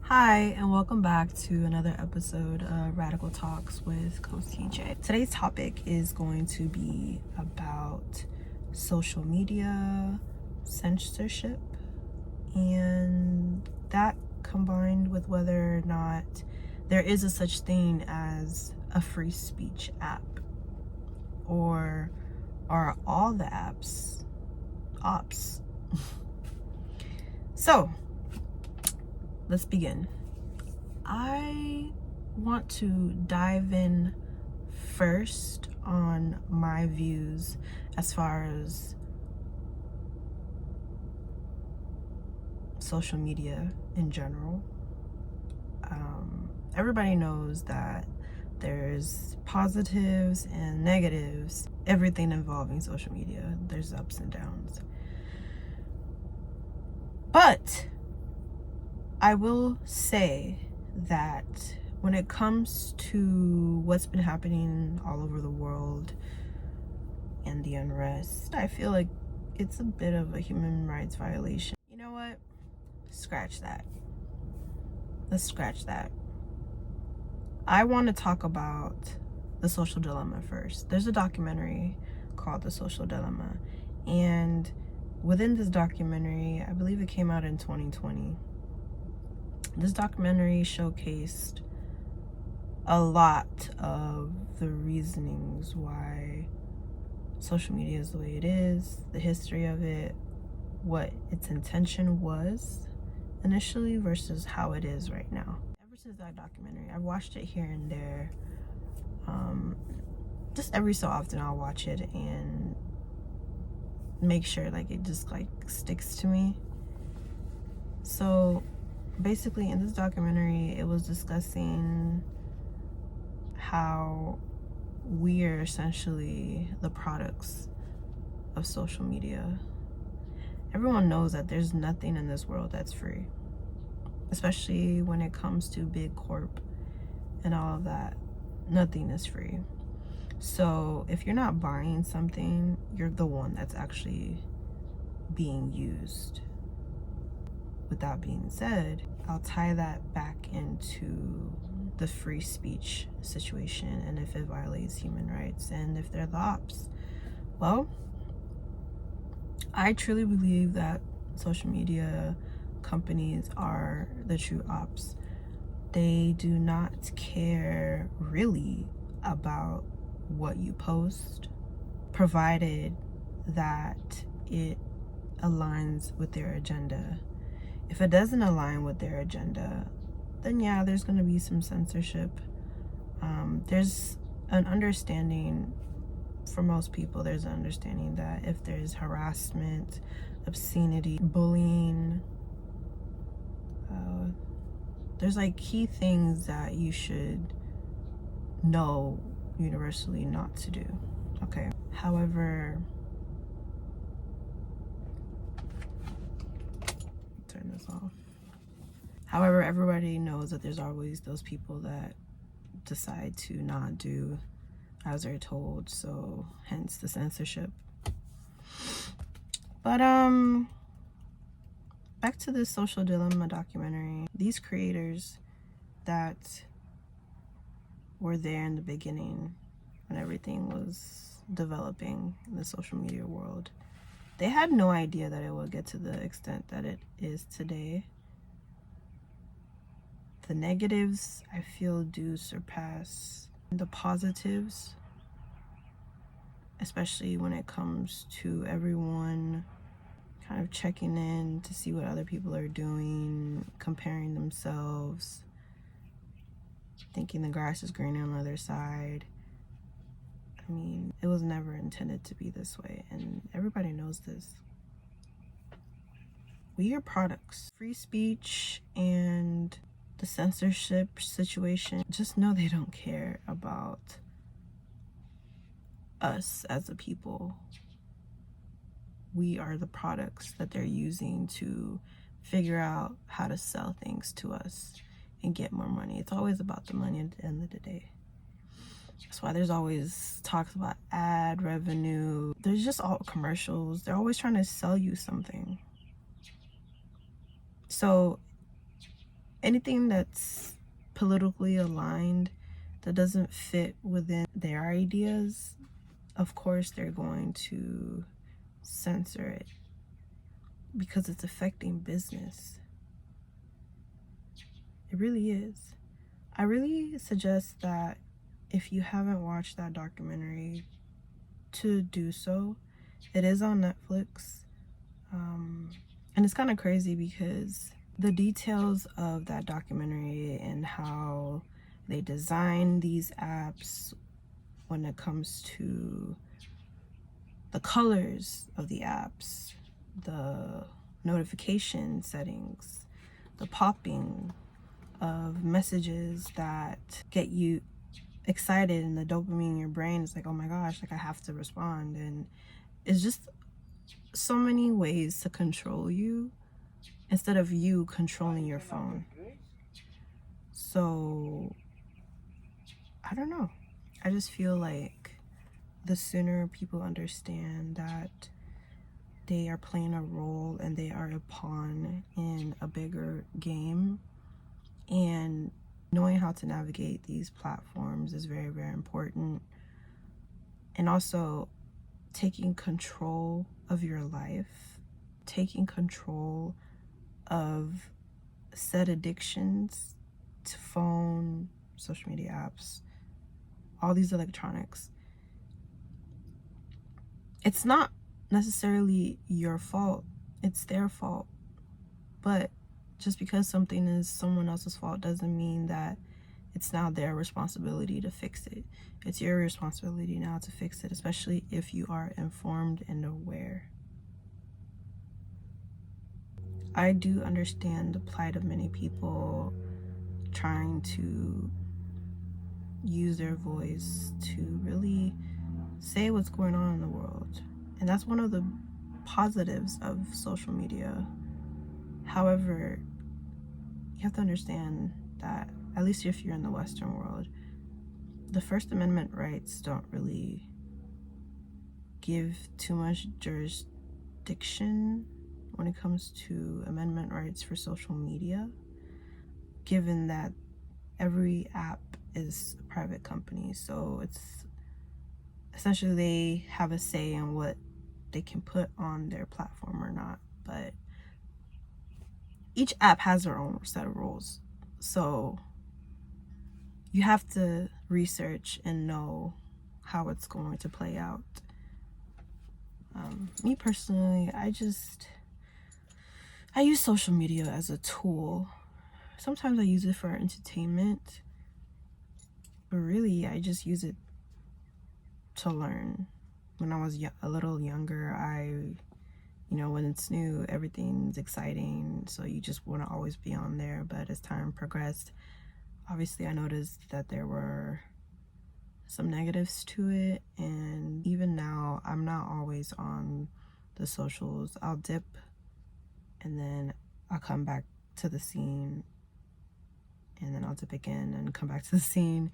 Hi, and welcome back to another episode of Radical Talks with Coach TJ. Today's topic is going to be about social media, censorship, and that combined with whether or not there is a such thing as a free speech app, or are all the apps ops? So, let's begin. I want to dive in first on my views as far as social media in general. Everybody knows that there's positives and negatives, everything involving social media. There's ups and downs. But I will say that when it comes to what's been happening all over the world and the unrest, I feel like it's a bit of a human rights violation. You know what? Scratch that. Let's scratch that. I want to talk about The Social Dilemma first. There's a documentary called The Social Dilemma, and within this documentary, I believe it came out in 2020, this documentary showcased a lot of the reasonings why social media is the way it is, the history of it, what its intention was initially versus how it is right now. Ever since that documentary, I've watched it here and there. Just every so often I'll watch it and make sure like it just like sticks to me. So basically in this documentary, it was discussing how we are essentially the products of social media. Everyone knows that there's nothing in this world that's free, especially when it comes to big corp and all of that. Nothing is free. So if you're not buying something, you're the one that's actually being used. With that being said, I'll tie that back into the free speech situation and if it violates human rights and if they're the ops. Well, I truly believe that social media companies are the true ops. They do not care really about what you post, provided that it aligns with their agenda. If it doesn't align with their agenda, then yeah, there's going to be some censorship. There's an understanding for most people, there's an understanding that if there's harassment, obscenity, bullying, there's like key things that you should know universally not to do. Okay. However, turn this off. However, everybody knows that there's always those people that decide to not do as they're told, so hence the censorship. But back to this Social Dilemma documentary. These creators that were there in the beginning when everything was developing in the social media world, they had no idea that it would get to the extent that it is today. The negatives, I feel, do surpass the positives, especially when it comes to everyone kind of checking in to see what other people are doing, comparing themselves, thinking the grass is greener on the other side. I mean, it was never intended to be this way, and everybody knows this. We are products. Free speech and the censorship situation, just know they don't care about us as a people. We are the products that they're using to figure out how to sell things to us and get more money. It's always about the money at the end of the day. That's why there's always talks about ad revenue. There's just all commercials. They're always trying to sell you something. So anything that's politically aligned that doesn't fit within their ideas, of course they're going to censor it because it's affecting business. It really is. I really suggest that if you haven't watched that documentary, to do so. It is on Netflix. And it's kind of crazy because the details of that documentary and how they design these apps when it comes to the colors of the apps, the notification settings, the popping of messages that get you excited, and the dopamine in your brain is like, oh my gosh, like I have to respond. And it's just so many ways to control you instead of you controlling your phone. So I don't know, I just feel like the sooner people understand that they are playing a role and they are a pawn in a bigger game, and knowing how to navigate these platforms is very, very important. And also taking control of your life, taking control of said addictions to phone, social media apps, all these electronics. It's not necessarily your fault, it's their fault. But just because something is someone else's fault doesn't mean that it's now their responsibility to fix it. It's your responsibility now to fix it, especially if you are informed and aware. I do understand the plight of many people trying to use their voice to really say what's going on in the world. And that's one of the positives of social media. However, you have to understand that, at least if you're in the Western world, the First Amendment rights don't really give too much jurisdiction when it comes to amendment rights for social media, given that every app is a private company. So it's essentially they have a say in what they can put on their platform or not. But each app has their own set of rules. So you have to research and know how it's going to play out. Me personally, I use social media as a tool. Sometimes I use it for entertainment, but really I just use it to learn. When I was a little younger, when it's new, everything's exciting, so you just want to always be on there. But as time progressed, obviously I noticed that there were some negatives to it, and even now I'm not always on the socials. I'll dip and then I'll come back to the scene, and then I'll dip again and come back to the scene.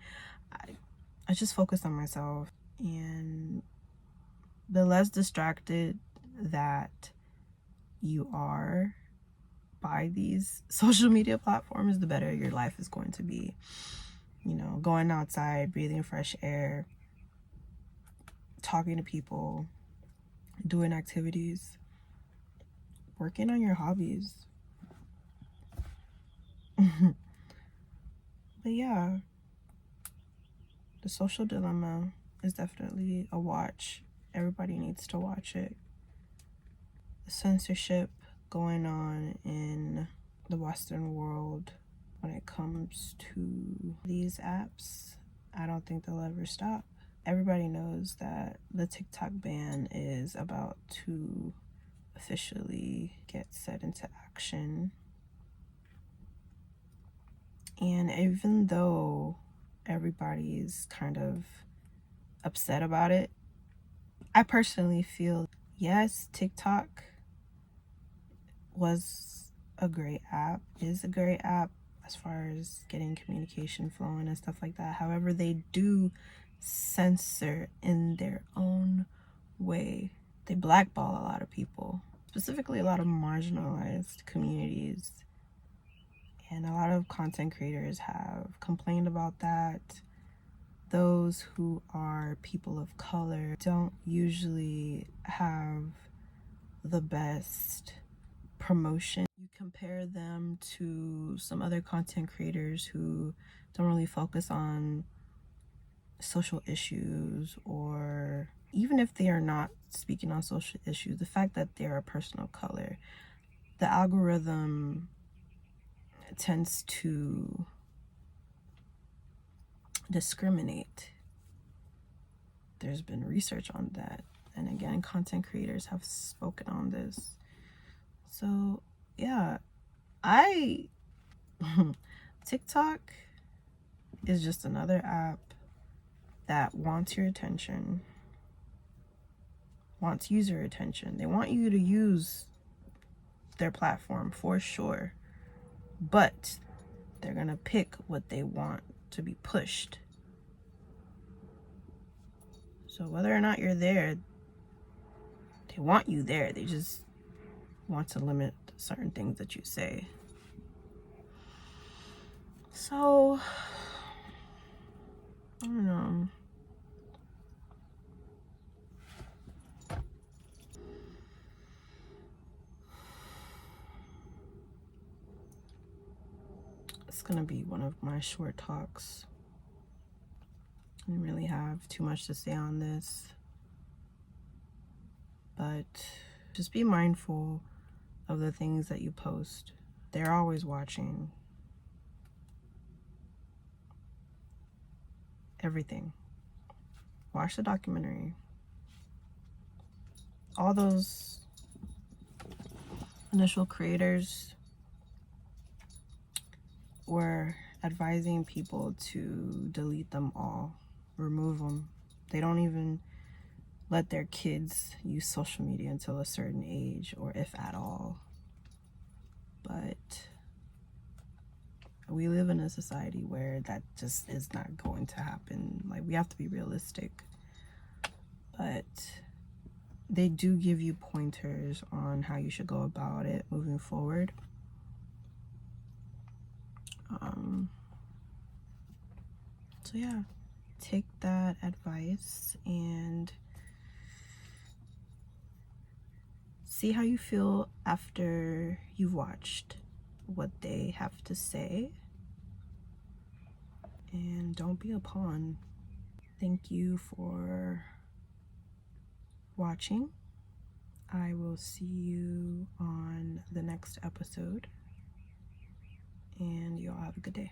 I just focus on myself, and the less distracted that you are by these social media platforms, the better your life is going to be. Going outside, breathing fresh air, talking to people, doing activities, working on your hobbies. But yeah, The Social Dilemma is definitely a watch. Everybody needs to watch it. The censorship going on in the Western world when it comes to these apps, I don't think they'll ever stop. Everybody knows that the TikTok ban is about to officially get set into action. And even though everybody's kind of upset about it, I personally feel, yes, TikTok was a great app, is a great app as far as getting communication flowing and stuff like that. However, they do censor in their own way. They blackball a lot of people, specifically a lot of marginalized communities. And a lot of content creators have complained about that. Those who are people of color don't usually have the best promotion. You compare them to some other content creators who don't really focus on social issues, or even if they are not speaking on social issues, the fact that they're a person of color, the algorithm tends to discriminate. There's been research on that. And again, content creators have spoken on this. So, yeah, TikTok is just another app that wants your attention, wants user attention. They want you to use their platform for sure, but they're gonna pick what they want to be pushed. So whether or not you're there, they want you there. They just want to limit certain things that you say. So, I don't know. It's gonna be one of my short talks. I didn't really have too much to say on this, but just be mindful of the things that you post. They're always watching everything. Watch the documentary. All those initial creators were advising people to delete them all, remove them. They don't even let their kids use social media until a certain age, or if at all. But we live in a society where that just is not going to happen. Like, we have to be realistic. But they do give you pointers on how you should go about it moving forward. So yeah, take that advice and see how you feel after you've watched what they have to say. And don't be a pawn. Thank you for watching. I will see you on the next episode. And y'all have a good day.